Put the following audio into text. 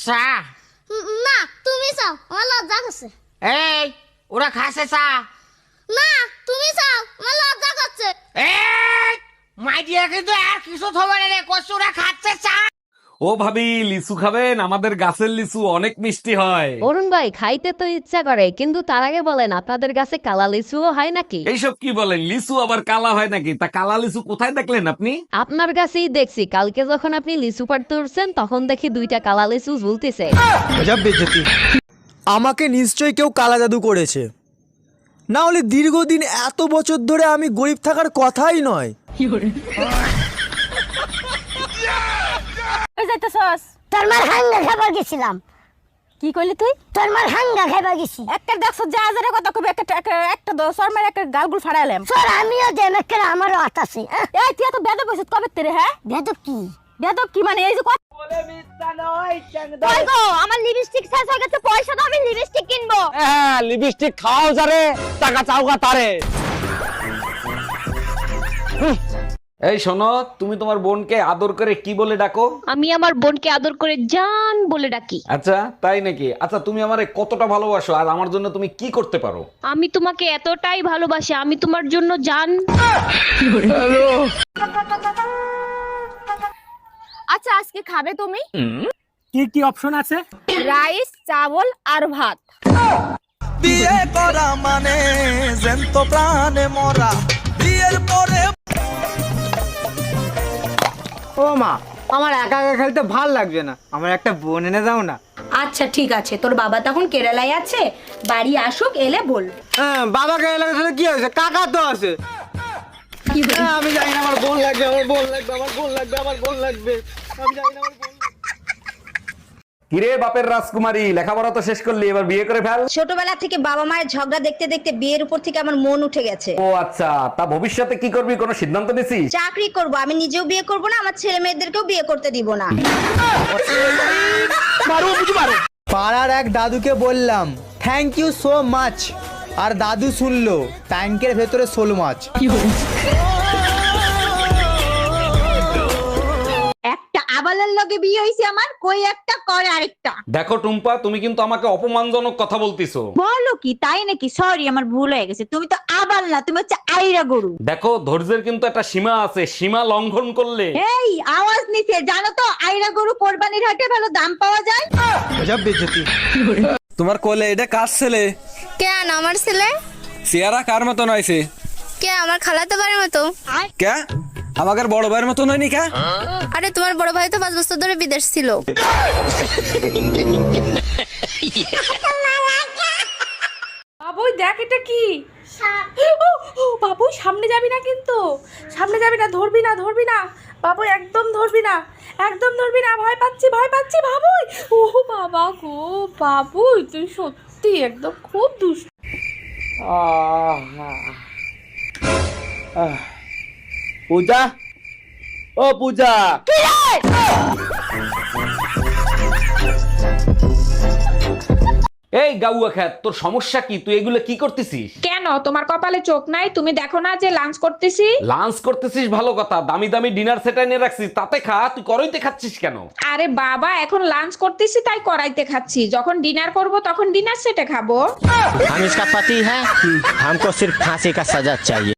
চা না তুমি চাও, আমার লজ্জা করছে। এই ওরা খাসে চা না তুমি চাও, আমার লজ্জা করছে। এই মাইডিয়া কিন্তু আর কিছু থবে না রে, কষ্ট ওরা খাচ্ছে চা। ও ভাবি, লিচু খাবেন? আমাদের গাছের লিচু অনেক মিষ্টি হয়। অরুণ ভাই, খাইতে তো ইচ্ছা করে, কিন্তু তার আগে বলেন আপনাদের কাছে কালা লিচুও হয় নাকি? এইসব কি বলেন? লিচু আবার কালা হয় নাকি? তা কালা লিচু কোথায় দেখলেন আপনি? আপনার কাছেই দেখছি, কালকে যখন আপনি লিচু পাড়তে উঠছেন তখন দেখি 2টা কালা লিচু ঝুলতেছে। আমাকে নিশ্চয়ই কেউ কালা জাদু করেছে, না হলে দীর্ঘদিন এত বছর ধরে আমি গরিব থাকার কথাই নয়। তোর মার হাঙ্গা খাবার গেছিলাম। কি কইলি তুই? তোর মার হাঙ্গা খাবার গেছি। একটা দেখছ যা হাজারে কথা কবি, একটা দশর মার একটা গালগুল ফাড়াইলাম। তোর আমিও দেম একটা, আমারও হাত আছে। এই তুই এত বেদব হইছিস কবে তেরে? হ্যাঁ বেদব কি? বেদব কি মানে? এই যে কই গো, আমার লিপস্টিক শেষ হয়ে গেছে, পয়সা দাও, আমি লিপস্টিক কিনবো। হ্যাঁ, লিপস্টিক খাও যারে, টাকা চাওগা তারে। এই শোনো, তুমি তোমার বোনকে আদর করে কি বলে ডাকো? আমি আমার বোনকে আদর করে জান বলে ডাকি। আচ্ছা, তাই নাকি? আচ্ছা, তুমি আমারে কতটা ভালোবাসো আর আমার জন্য তুমি কি করতে পারো? আমি তোমাকে এতটাই ভালোবাসি, আমি তোমার জন্য জান। আচ্ছা, আজকে খাবে তুমি? কি কি অপশন আছে? রাইস, চাবল আর ভাত। বিয়ে করা মানে জ্যান্ত প্রাণে মরা, বিয়ের পরে। ও মা, আমার একা একা খেলতে ভাল লাগছে না, আমার একটা বোন এনে দাও না। আচ্ছা ঠিক আছে, তোর বাবা তখন কেরালায় আছে, বাড়ি আসুক, এলে বল। হ্যাঁ, বাবাকে এলাকা কি হয়েছে? কাকা তো আছে। হ্যাঁ, আমি জানি না, আমার বোন লাগবে, আমার বোন লাগবে, আমার বোন লাগবে, আমার বোন লাগবে। আমি জানি না, আমার বোন লাগবে। কিরে বাপের রাজকুমারী, লেখাপড়া তো শেষ করলি, এবার বিয়ে করে ফেল। ছোটবেলা থেকে বাবা মায়ের ঝগড়া দেখতে দেখতে বিয়ের উপর থেকে আমার মন উঠে গেছে। ও আচ্ছা, তা ভবিষ্যতে কি করবি, কোনো সিদ্ধান্ত নিছিস? চাকরি করব, আমি নিজেও বিয়ে করব না, আমার ছেলে মেয়েদেরকেও বিয়ে করতে দিব না। পাড়ার এক দাদুকে বললাম থ্যাংক ইউ সো মাচ, আর দাদু শুনলো ট্যাঙ্কের ভেতরে শোল মাছ। একটা আবালের লগে বিয়ে হইছে আমার, কই একটা করে আরেকটা। দেখো টুম্পা, তুমি কিন্তু আমাকে অপমানজনক কথা বলতিছো। বলো কি, তাই নাকি? সরি, আমার ভুল হয়ে গেছে। তুমি তো আবাল না, তুমি হচ্ছে আইরা গরু। দেখো, ধৈর্যের কিন্তু একটা সীমা আছে, সীমা লঙ্ঘন করলে। এই আওয়াজ নিচে, জানো তো আইরা গরু কোরবানির হাটে ভালো দাম পাওয়া যায়। তোমার কোলে এটা কার ছেলে? কেন আমার ছেলে? চেহারা কার মতন হয়েছে? কে আমার খালাতো ভাইয়ের মতো? কে আমাদের বড় ভাইয়ের মতন হয়নি? কে? আরে তোমার বড় ভাই তো 5 বছর ধরে বিদেশ ছিল। বাবুই দেখ, এটা কি? বাবুই সামনে যাবি না, কিন্তু সামনে যাবি না, ধরবি না, ধরবি না বাবুই, একদম ধরবি না, একদম ধরবি না, ভয় পাচ্ছি, ভয় পাচ্ছি বাবুই। ও বাবা গো, বাবুই তুই সত্যি একদম খুব দুষ্ট। পূজা, ও পূজা। এই গাউয়া খ্যাত, তোর সমস্যা কি? তুই এগুলো কি করতেছিস? কেন, তোমার কপালে চোখ নাই? তুমি দেখো না যে লাঞ্চ করতেছি? লাঞ্চ করতেছিস ভালো কথা, দামি দামি ডিনার সেট এনে রাখছিস, তাতে খা। তুই করইতে খাচ্ছিস কেন? আরে বাবা, এখন লাঞ্চ করতেছি তাই করাইতে খাচ্ছি, যখন ডিনার করব তখন ডিনার সেটে খাবো। हम इसका पति है, हमको सिर्फ फांसी का सजा चाहिए।